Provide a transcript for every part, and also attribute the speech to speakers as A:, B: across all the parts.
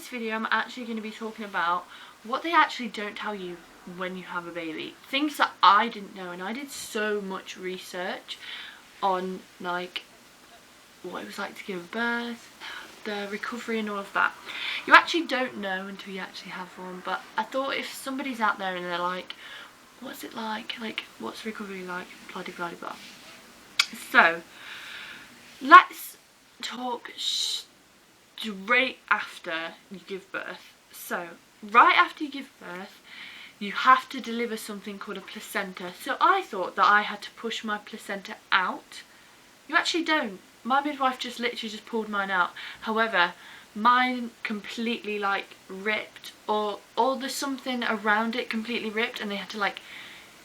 A: this video I'm actually going to be talking about what they actually don't tell you when you have a baby. Things that I didn't know, and I did so much research on like what it was like to give birth, the recovery and all of that. You actually don't know until you actually have one, but I thought if somebody's out there and they're like, what's it like what's recovery like, blah blah blah. So let's talk straight after you give birth. So right after you give birth, you have to deliver something called a placenta. So I thought that I had to push my placenta out. You actually don't. My midwife just literally just pulled mine out. However, mine completely like ripped, or there's something around it completely ripped, and they had to like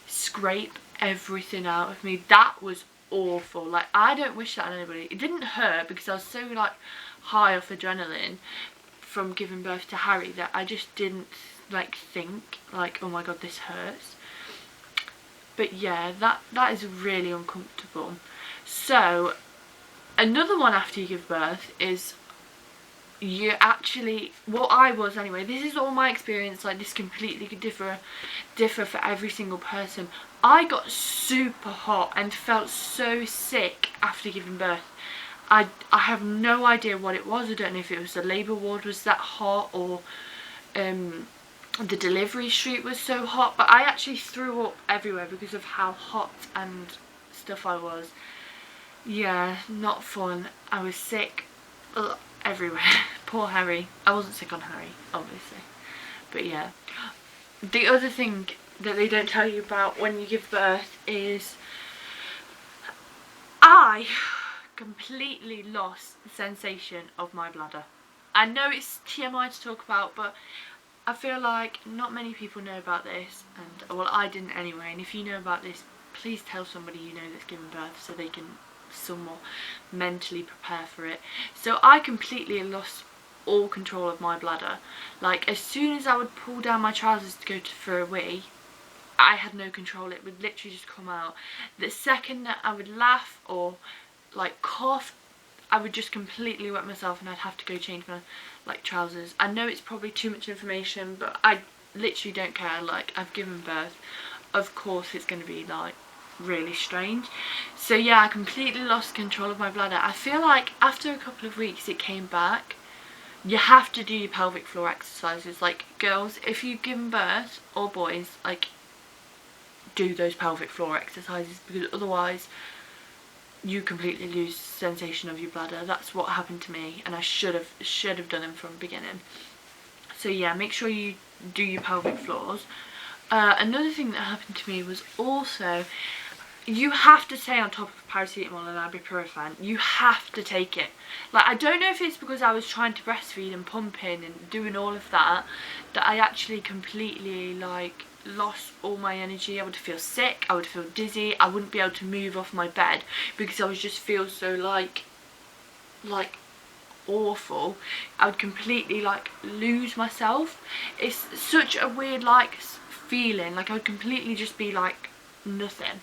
A: scrape everything out of me. That was awful. Like, I don't wish that on anybody. It didn't hurt because I was so like high off adrenaline from giving birth to Harry that I just didn't like think like, oh my god, this hurts. But yeah, that is really uncomfortable. So another one after you give birth is you actually, well, I was anyway, this is all my experience, like this completely could differ for every single person. I got super hot and felt so sick after giving birth. I have no idea what it was. I don't know if it was the labour ward was that hot, or the delivery street was so hot, but I actually threw up everywhere because of how hot and stuff I was. Yeah, not fun. I was sick everywhere. Poor Harry. I wasn't sick on Harry, obviously, but yeah. The other thing that they don't tell you about when you give birth is I completely lost the sensation of my bladder. I know it's TMI to talk about, but I feel like not many people know about this, and well, I didn't anyway. And if you know about this, please tell somebody you know that's giving birth so they can somewhat mentally prepare for it. So I completely lost all control of my bladder. Like, as soon as I would pull down my trousers to go for a wee, I had no control. It would literally just come out. The second that I would laugh or like cough, I would just completely wet myself and I'd have to go change my like trousers. I know it's probably too much information, but I literally don't care. Like, I've given birth, of course it's going to be like really strange. So yeah, I completely lost control of my bladder. I feel like after a couple of weeks it came back. You have to do your pelvic floor exercises. Like, girls, if you've given birth, or boys, like, do those pelvic floor exercises, because otherwise you completely lose sensation of your bladder. That's what happened to me, and I should have done them from the beginning. So yeah, make sure you do your pelvic floors. Another thing that happened to me was also, you have to stay on top of paracetamol and ibuprofen. You have to take it. Like, I don't know if it's because I was trying to breastfeed and pumping and doing all of that, that I actually completely like lost all my energy. I would feel sick, I would feel dizzy, I wouldn't be able to move off my bed because I would just feel so like awful. I would completely like lose myself. It's such a weird like feeling. Like, I would completely just be like nothing,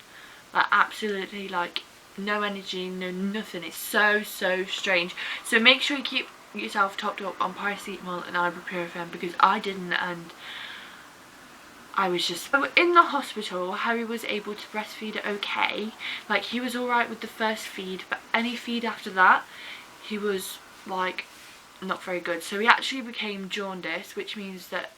A: like absolutely like no energy, no nothing. It's so strange. So make sure you keep yourself topped up on paracetamol and ibuprofen, because I didn't, and I was just so in the hospital. Harry was able to breastfeed okay. Like, he was alright with the first feed, but any feed after that he was like not very good. So he actually became jaundice, which means that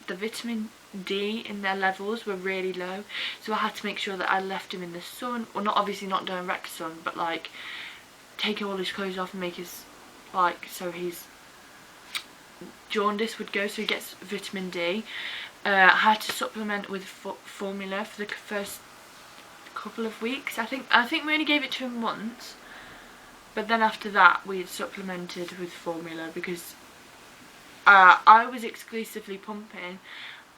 A: the vitamin D in their levels were really low. So I had to make sure that I left him in the sun. Well, not obviously not direct sun, but like taking all his clothes off and make his like, so his jaundice would go, so he gets vitamin D. I had to supplement with formula for the first couple of weeks. I think we only gave it to him once, but then after that we had supplemented with formula because I was exclusively pumping,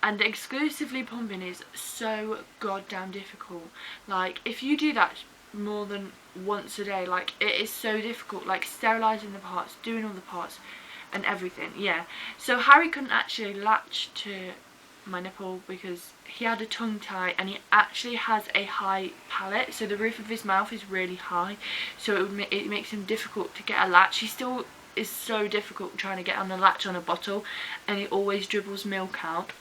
A: and exclusively pumping is so goddamn difficult. Like, if you do that more than once a day, like, it is so difficult, like sterilising the parts, doing all the parts and everything. Yeah, so Harry couldn't actually latch to my nipple because he had a tongue tie, and he actually has a high palate, so the roof of his mouth is really high, so it makes him difficult to get a latch. He still is so difficult trying to get on the latch on a bottle, and it always dribbles milk out.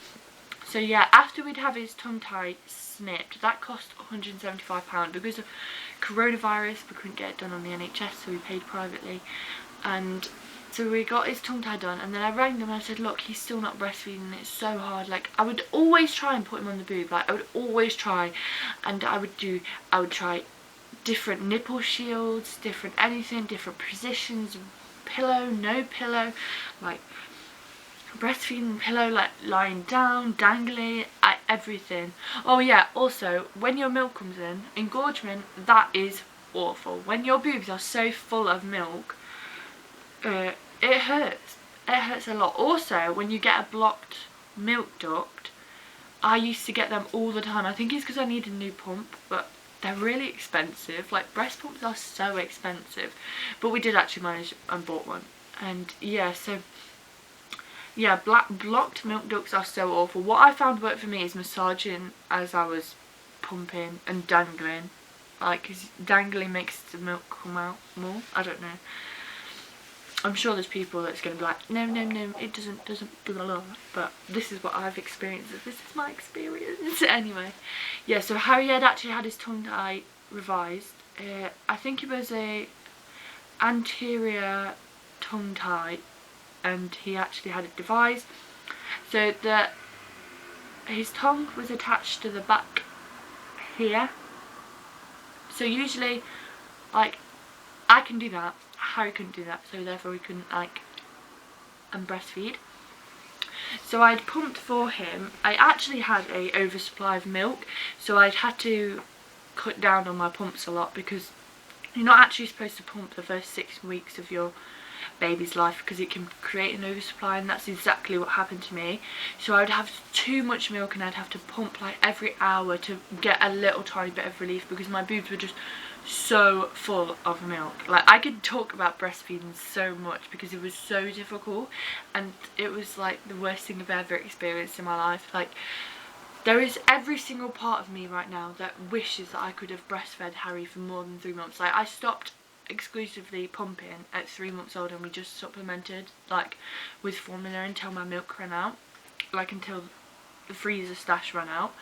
A: So yeah, after we'd have his tongue tie snipped, that cost £175 because of coronavirus. We couldn't get it done on the NHS, so we paid privately. And so we got his tongue tie done, and then I rang them and I said, look, he's still not breastfeeding, it's so hard. Like, I would always try and put him on the boob, like I would always try, and I would try different nipple shields, different anything, different positions, pillow, no pillow, like breastfeeding pillow, like lying down, dangling, everything. Oh yeah, also when your milk comes in, engorgement, that is awful. When your boobs are so full of milk, it hurts. It hurts a lot. Also, when you get a blocked milk duct, I used to get them all the time. I think it's because I need a new pump, but they're really expensive. Like, breast pumps are so expensive, but we did actually manage and bought one. And yeah, so yeah, blocked milk ducts are so awful. What I found worked for me is massaging as I was pumping and dangling. Like, because dangling makes the milk come out more. I don't know. I'm sure there's people that's going to be like, no, it doesn't, blah, blah. But this is what I've experienced. This is my experience. Anyway, yeah, so Harry had actually had his tongue tie revised. I think it was a anterior tongue tie, and he actually had it devised so that his tongue was attached to the back here. So usually, like, I can do that, Harry couldn't do that, so therefore we couldn't, like, breastfeed. So I'd pumped for him. I actually had a oversupply of milk, so I'd had to cut down on my pumps a lot, because you're not actually supposed to pump the first 6 weeks of your baby's life because it can create an oversupply, and that's exactly what happened to me. So I would have too much milk, and I'd have to pump like every hour to get a little tiny bit of relief because my boobs were just so full of milk. Like, I could talk about breastfeeding so much because it was so difficult, and it was like the worst thing I've ever experienced in my life. Like, there is every single part of me right now that wishes that I could have breastfed Harry for more than 3 months. Like, I stopped exclusively pumping at 3 months old, and we just supplemented like with formula until my milk ran out, like until the freezer stash ran out.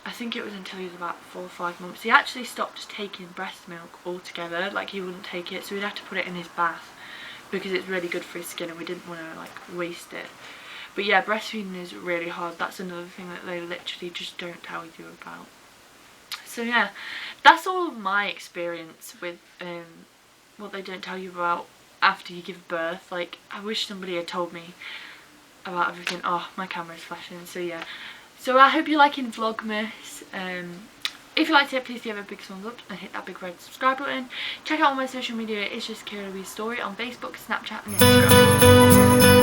A: I think it was until he was about 4 or 5 months. He actually stopped taking breast milk altogether, like he wouldn't take it, so we'd have to put it in his bath because it's really good for his skin and we didn't want to like waste it. But yeah, breastfeeding is really hard. That's another thing that they literally just don't tell you about. So yeah, that's all of my experience with what they don't tell you about after you give birth. Like, I wish somebody had told me about everything. Oh, my camera's flashing. So yeah, so I hope you're liking Vlogmas. If you liked it, please give it a big thumbs up and hit that big red subscribe button. Check out all my social media. It's just Kira Louise Story on Facebook, Snapchat and Instagram.